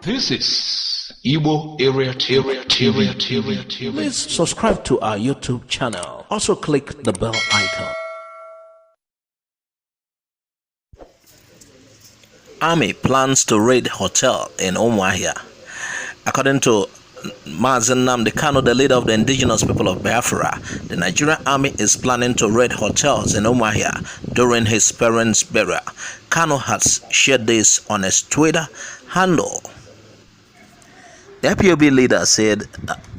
This is Igbo Area TV. Please subscribe to our YouTube channel. Also click the bell icon. Army plans to raid hotel in Umuahia. According to Mazi Nnamdi Kanu, the leader of the Indigenous people of Biafra, the Nigerian army is planning to raid hotels in Umuahia during his parents' burial. Kanu has shared this on his Twitter handle. The IPOB leader said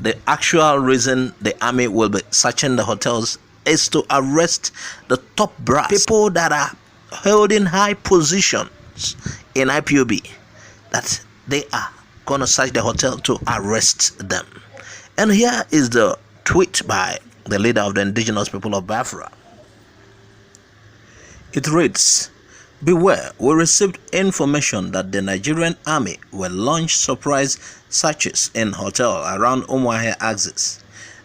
the actual reason the army will be searching the hotels is to arrest the top brass, people that are holding high positions in IPOB, that they are going to search the hotel to arrest them. And here is the tweet by the leader of the Indigenous people of Biafra. It reads, "Beware, we received information that the Nigerian army will launch surprise searches in hotel around Umuahia axis.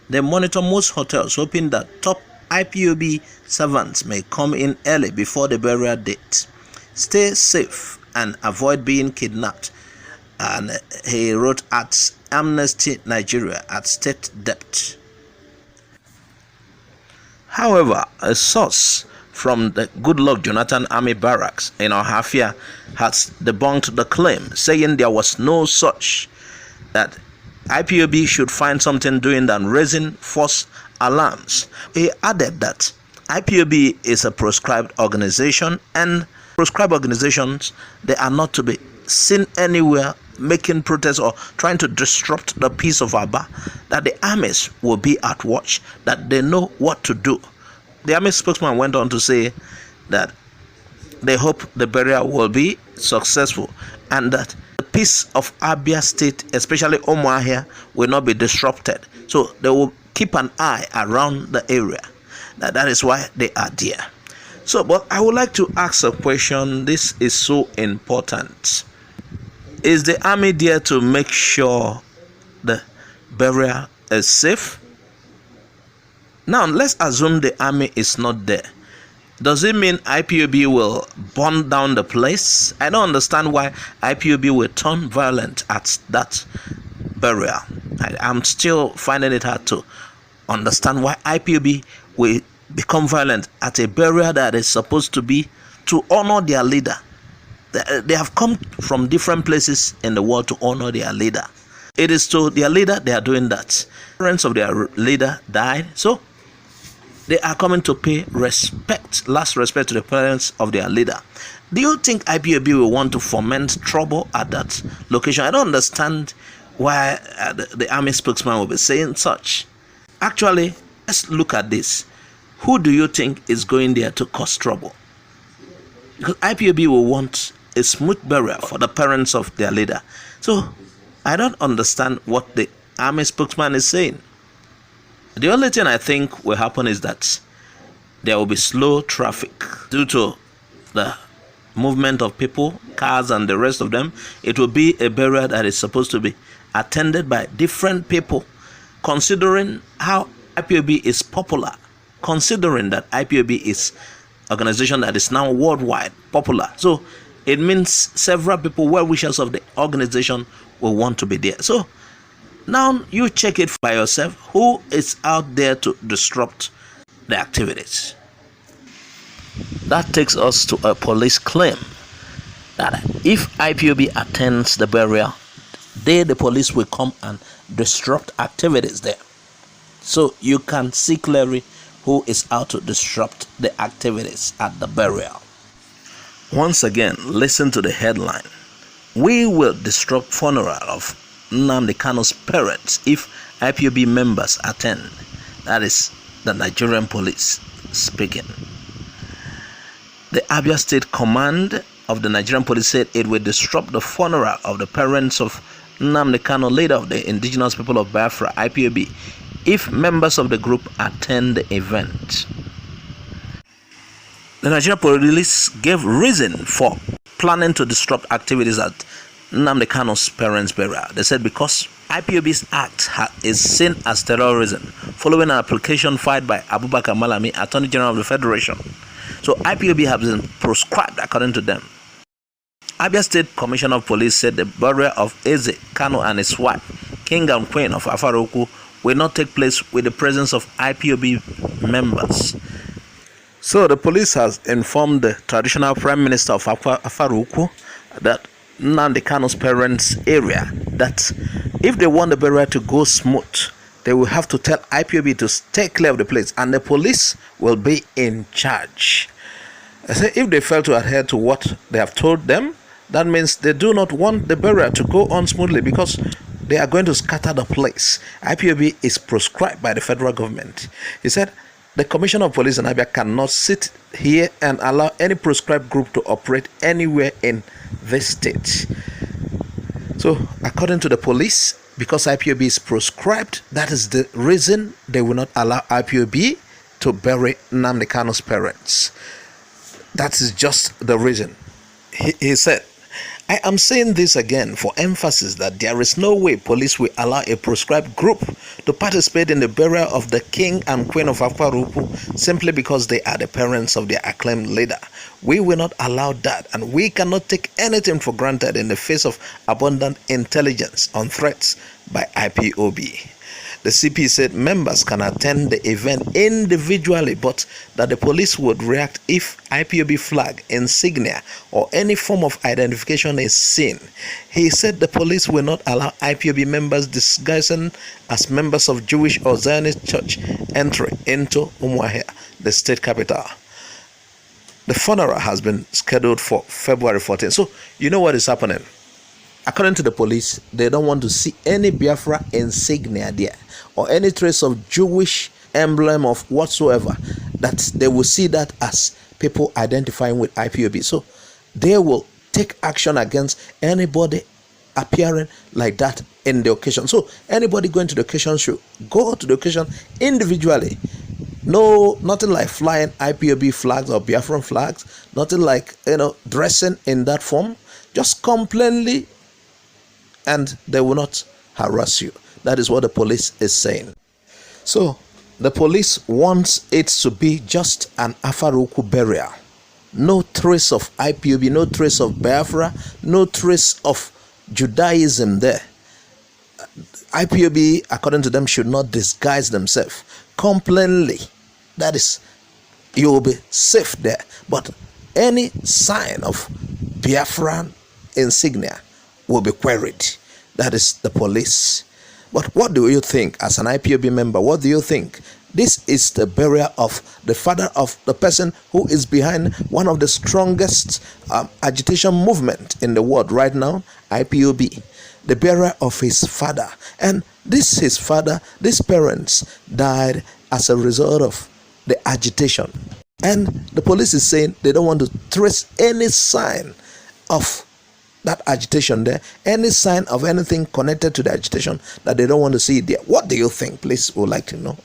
They monitor most hotels, hoping that top IPOB servants may come in early before the burial date. Stay safe and avoid being kidnapped." And he wrote at Amnesty Nigeria at State Debt. However, a source from the Goodluck Jonathan Army Barracks in Umuahia has debunked the claim, saying there was no such, that IPOB should find something doing than raising false alarms. He added that IPOB is a proscribed organization, and proscribed organizations, they are not to be seen anywhere making protests or trying to disrupt the peace of Aba, that the armies will be at watch, that they know what to do. The army spokesman went on to say that they hope the burial will be successful and that the peace of Abia State, especially Umuahia, will not be disrupted. So they will keep an eye around the area. That is why they are there. So, but I would like to ask a question. This is so important. Is the army there to make sure the burial is safe? Now, let's assume the army is not there. Does it mean IPOB will burn down the place? I don't understand why IPOB will turn violent at that burial. I'm still finding it hard to understand why IPOB will become violent at a burial that is supposed to be to honor their leader. They have come from different places in the world to honor their leader. It is to their leader they are doing that. Parents of their leader died, so they are coming to pay respect, last respect to the parents of their leader. Do you think IPOB will want to foment trouble at that location? I don't understand why the army spokesman will be saying such. Actually, let's look at this. Who do you think is going there to cause trouble? Because IPOB will want a smooth burial for the parents of their leader. So I don't understand what the army spokesman is saying. The only thing I think will happen is that there will be slow traffic due to the movement of people, cars and the rest of them. It will be a burial that is supposed to be attended by different people, considering how IPOB is popular, considering that IPOB is an organization that is now worldwide popular. So it means several people, well-wishers of the organization, will want to be there. So now you check it by yourself. Who is out there to disrupt the activities? That takes us to a police claim that if IPOB attends the burial, the police will come and disrupt activities there. So you can see clearly who is out to disrupt the activities at the burial. Once again, listen to the headline. "We will disrupt funeral of Nnamdi Kanu's parents if IPOB members attend." That is the Nigerian police speaking. The Abia State Command of the Nigerian police said it will disrupt the funeral of the parents of Nnamdi Kanu, leader of the Indigenous people of Biafra, IPOB, if members of the group attend the event. The Nigerian police gave reason for planning to disrupt activities at Nnamdi Kanu's parents' burial. They said because IPOB's act is seen as terrorism following an application filed by Abubakar Malami, Attorney General of the Federation. So IPOB has been proscribed according to them. Abia State Commissioner of Police said the burial of Eze Kanu and his wife, King and Queen of Afaruku, will not take place with the presence of IPOB members. So the police has informed the traditional Prime Minister of Afaruku that Nnamdi Kanu's parents' area that if they want the burial to go smooth, they will have to tell IPOB to stay clear of the place, and the police will be in charge. I say if they fail to adhere to what they have told them, that means they do not want the burial to go on smoothly because they are going to scatter the place. IPOB is proscribed by the federal government. He said the Commissioner of Police in Abia cannot sit here and allow any proscribed group to operate anywhere in this state. So, according to the police, because IPOB is proscribed, that is the reason they will not allow IPOB to bury Nnamdi Kanu's parents. That is just the reason. He said, I am saying this again for emphasis that there is no way police will allow a proscribed group to participate in the burial of the King and Queen of Afaruku simply because they are the parents of their acclaimed leader. We will not allow that, and we cannot take anything for granted in the face of abundant intelligence on threats by IPOB. The CP said members can attend the event individually, but that the police would react if IPOB flag, insignia, or any form of identification is seen. He said the police will not allow IPOB members disguising as members of Jewish or Zionist church entry into Umuahia, the state capital. The funeral has been scheduled for February 14th. So, you know what is happening? According to the police, they don't want to see any Biafra insignia there or any trace of Jewish emblem of whatsoever, that they will see that as people identifying with IPOB. So they will take action against anybody appearing like that in the occasion. So anybody going to the occasion should go to the occasion individually. No, nothing like flying IPOB flags or Biafran flags, nothing like, dressing in that form. Just come plainly and they will not harass you. That is what the police is saying. So the police wants it to be just an Afaruku burial. No trace of IPOB, no trace of Biafra, no trace of Judaism there. IPOB, according to them, should not disguise themselves. Come plainly. That is, you will be safe there. But any sign of Biafran insignia will be queried. That is the police. But what do you think as an IPOB member? What do you think? This is the burial of the father of the person who is behind one of the strongest agitation movement in the world right now, IPOB. The burial of his father. And his father, these parents died as a result of the agitation. And the police is saying they don't want to trace any sign of that agitation there, any sign of anything connected to the agitation, that they don't want to see it there. What do you think? Please, would like to know.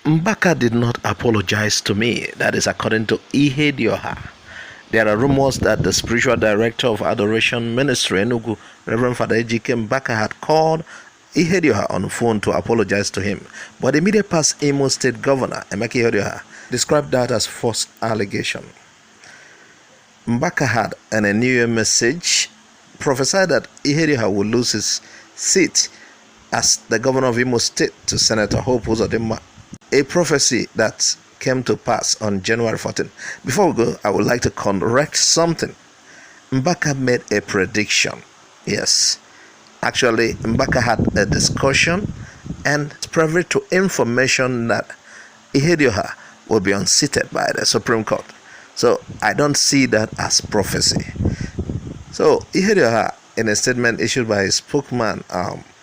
Mbaka did not apologize to me. That is according to Ihedioha. There are rumors that the spiritual director of Adoration Ministry, Enugu, Reverend Fr Mbaka, had called Ihedioha on the phone to apologize to him. But the immediate past Imo State Governor, MNK Ihedioha, described that as false allegation. Mbaka had, in a New Year message, prophesied that Ihedioha would lose his seat as the governor of Imo State to Senator Hope Uzodinma, a prophecy that came to pass on January 14. Before we go, I would like to correct something. Mbaka made a prediction. Yes. Actually, Mbaka had a discussion and it's private to information that Ihedioha will be unseated by the Supreme Court. So I don't see that as prophecy. So Ihedioha, in a statement issued by his spokesman,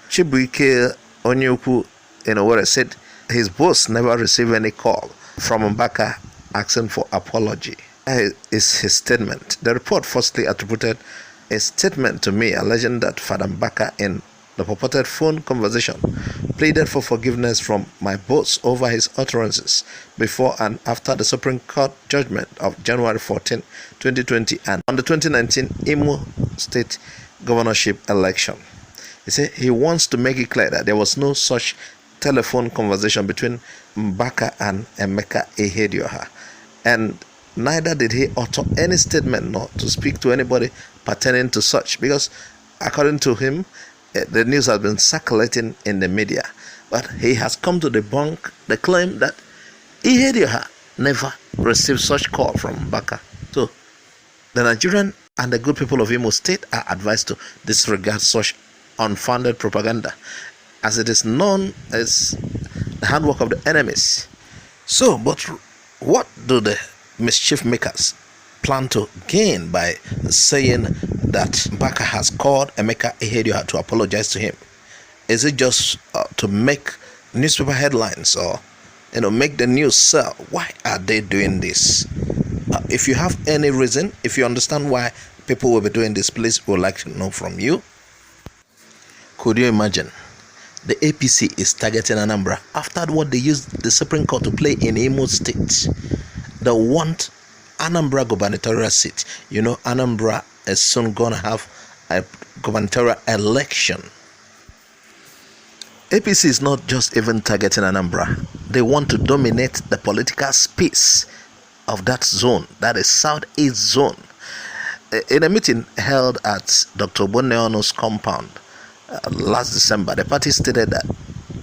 Chibuike Onyekwu, said his boss never received any call from Mbaka asking for apology. That is his statement. The report falsely attributed a statement to me alleging that Fr Mbaka, in the purported phone conversation, pleaded for forgiveness from my boss over his utterances before and after the Supreme Court judgment of January 14, 2020 and on the 2019 Imo State governorship election. He said he wants to make it clear that there was no such telephone conversation between Mbaka and Emeka Ihedioha. And neither did he utter any statement nor to speak to anybody pertaining to such, because according to him, the news has been circulating in the media. But he has come to debunk the claim that Ihedioha never received such call from Mbaka. So the Nigerian and the good people of Imo State are advised to disregard such unfounded propaganda, as it is known as the handwork of the enemies. So, but what do the mischief makers plan to gain by saying that Mbaka has called Emeka Ihedioha to apologize to him? Is it just to make newspaper headlines, or make the news sell? Why are they doing this? If you have any reason, if you understand why people will be doing this, please, we would like to know from you. Could you imagine? The APC is targeting Anambra after what they used the Supreme Court to play in Imo State. They want Anambra gubernatorial seat. Anambra is soon going to have a gubernatorial election. APC is not just even targeting Anambra. They want to dominate the political space of that zone, that is Southeast Zone. In a meeting held at Dr. Oboneonu's compound last December, the party stated that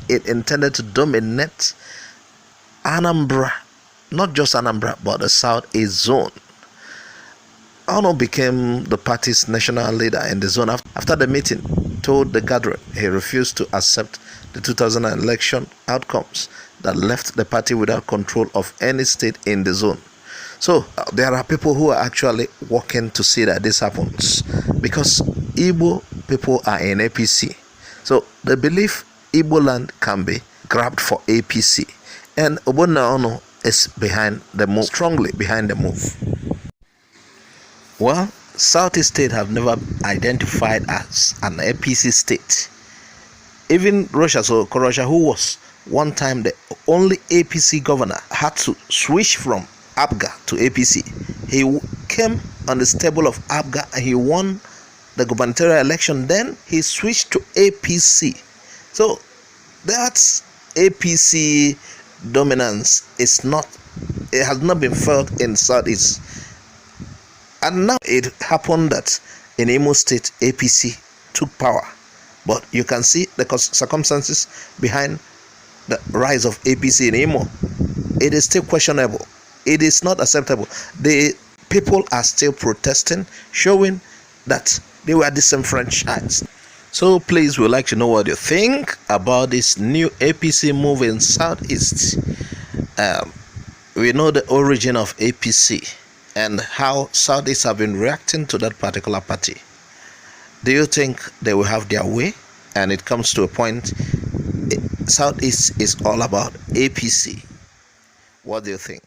it intended to dominate Anambra, not just Anambra, but the Southeast Zone. Ono became the party's national leader in the zone after the meeting told the gathering he refused to accept the 2000 election outcomes that left the party without control of any state in the zone. So there are people who are actually working to see that this happens, because Igbo people are in APC. So they believe Igbo land can be grabbed for APC, and Oboneonu is behind the move, strongly behind the move. Well, Southeast State have never identified as an APC state. Even Russia, so Korosha, who was one time the only APC governor, had to switch from APGA to APC. He came on the stable of APGA and he won the gubernatorial election. Then he switched to APC. So that's APC dominance. It has not been felt in Southeast. And now it happened that in Imo State, APC took power. But you can see the circumstances behind the rise of APC in Imo. It is still questionable. It is not acceptable. The people are still protesting, showing that they were disenfranchised. So please, we'd like to know what you think about this new APC move in Southeast. We know the origin of APC and how Southeast have been reacting to that particular party. Do you think they will have their way? And it comes to a point, Southeast is all about APC. What do you think?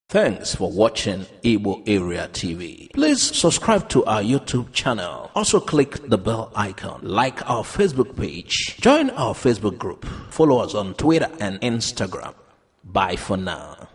Thanks for watching Igbo Area TV. Please subscribe to our YouTube channel. Also click the bell icon. Like our Facebook page. Join our Facebook group. Follow us on Twitter and Instagram. Bye for now.